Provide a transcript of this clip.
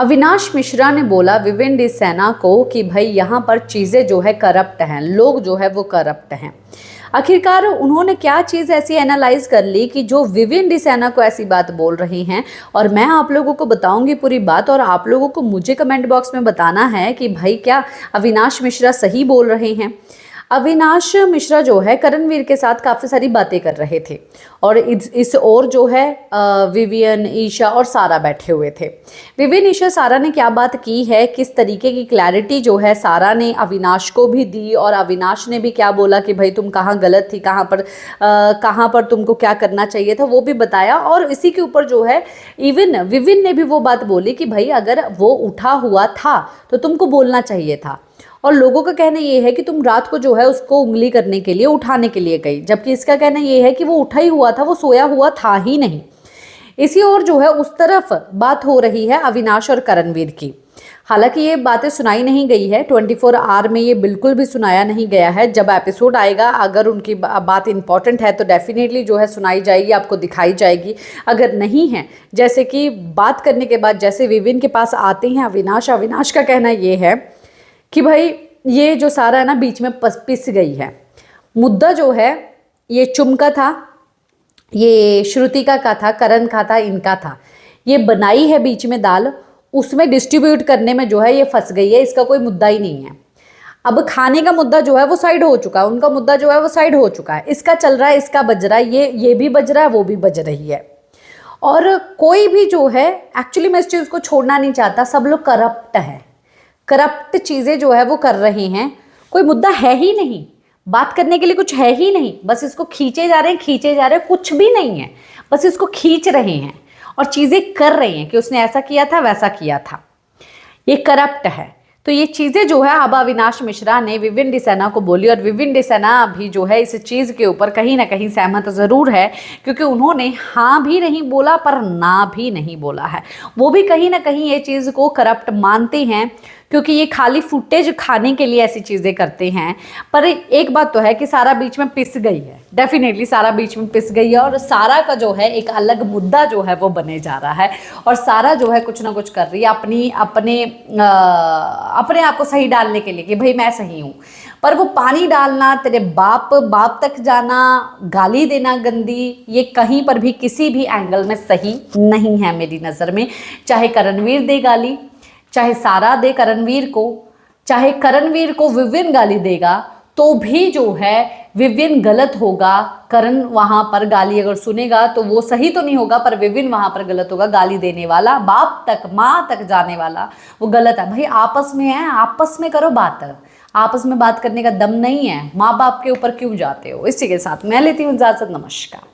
अविनाश मिश्रा ने बोला विवेन सेना को कि भाई यहाँ पर चीज़ें जो है करप्ट हैं, लोग जो है वो करप्ट हैं। आखिरकार उन्होंने क्या चीज़ ऐसी एनालाइज कर ली कि जो विवेन सेना को ऐसी बात बोल रही हैं, और मैं आप लोगों को बताऊंगी पूरी बात, और आप लोगों को मुझे कमेंट बॉक्स में बताना है कि भाई क्या अविनाश मिश्रा सही बोल रहे हैं। अविनाश मिश्रा जो है करणवीर के साथ काफ़ी सारी बातें कर रहे थे, और इस और जो है विवियन, ईशा और सारा बैठे हुए थे। विवियन, ईशा, सारा ने क्या बात की है, किस तरीके की क्लैरिटी जो है सारा ने अविनाश को भी दी, और अविनाश ने भी क्या बोला कि भाई तुम कहाँ गलत थी, कहाँ पर तुमको क्या करना चाहिए था, वो भी बताया। और इसी के ऊपर जो है इवन विविन ने भी वो बात बोली कि भाई अगर वो उठा हुआ था तो तुमको बोलना चाहिए था, और लोगों का कहना ये है कि तुम रात को जो है उसको उंगली करने के लिए, उठाने के लिए गई, जबकि इसका कहना ये है कि वो उठा ही हुआ था, वो सोया हुआ था ही नहीं। इसी और जो है उस तरफ बात हो रही है अविनाश और करणवीर की। हालांकि ये बातें सुनाई नहीं गई है 24 आवर में, ये बिल्कुल भी सुनाया नहीं गया है। जब एपिसोड आएगा, अगर उनकी बात इंपॉर्टेंट है तो डेफिनेटली जो है सुनाई जाएगी, आपको दिखाई जाएगी। अगर नहीं है, जैसे कि बात करने के बाद जैसे विविन के पास आते हैं अविनाश का कहना ये है कि भाई ये जो सारा है ना बीच में पिस गई है। मुद्दा जो है ये चुम का था, ये श्रुतिका का था, करण का था, इनका था। ये बनाई है बीच में दाल, उसमें डिस्ट्रीब्यूट करने में जो है ये फंस गई है, इसका कोई मुद्दा ही नहीं है। अब खाने का मुद्दा जो है वो साइड हो चुका है, उनका मुद्दा जो है वो साइड हो चुका है। इसका चल रहा है, इसका बज रहा है, ये भी बज रहा है, वो भी बज रही है। और कोई भी जो है, एक्चुअली मैं इस चीज़ को छोड़ना नहीं चाहता, सब लोग करप्ट है, करप्ट चीज़ें जो है वो कर रहे हैं। कोई मुद्दा है ही नहीं, बात करने के लिए कुछ है ही नहीं, बस इसको खींचे जा रहे हैं, कुछ भी नहीं है, बस इसको खींच रहे हैं और चीज़ें कर रहे हैं कि उसने ऐसा किया था, वैसा किया था। ये करप्ट है। तो ये चीज़ें जो है अब अविनाश मिश्रा ने विवेन सेना को बोली, और विवेन सेना भी जो है इस चीज़ के ऊपर कहीं ना कहीं सहमत ज़रूर है, क्योंकि उन्होंने हाँ भी नहीं बोला पर ना भी नहीं बोला है। वो भी कहीं ना कहीं ये चीज़ को करप्ट मानते हैं, क्योंकि ये खाली फुटेज खाने के लिए ऐसी चीज़ें करते हैं। पर एक बात तो है कि सारा बीच में पिस गई है, डेफिनेटली सारा बीच में पिस गई है, और सारा का जो है एक अलग मुद्दा जो है वो बने जा रहा है, और सारा जो है कुछ ना कुछ कर रही है अपने आप को सही डालने के लिए कि भाई मैं सही हूँ। पर वो पानी डालना, तेरे बाप तक जाना, गाली देना गंदी, ये कहीं पर भी किसी भी एंगल में सही नहीं है मेरी नज़र में। चाहे करणवीर दे गाली, चाहे सारा दे करणवीर को, चाहे करणवीर को विविन गाली देगा, तो भी जो है विविन गलत होगा। करण वहाँ पर गाली अगर सुनेगा तो वो सही तो नहीं होगा, पर विविन वहाँ पर गलत होगा। गाली देने वाला, बाप तक, माँ तक जाने वाला, वो गलत है। भाई आपस में है, आपस में करो बात, आपस में बात करने का दम नहीं है, माँ बाप के ऊपर क्यों जाते हो। इसी के साथ मैं लेती हूँ इजाज़त, नमस्कार।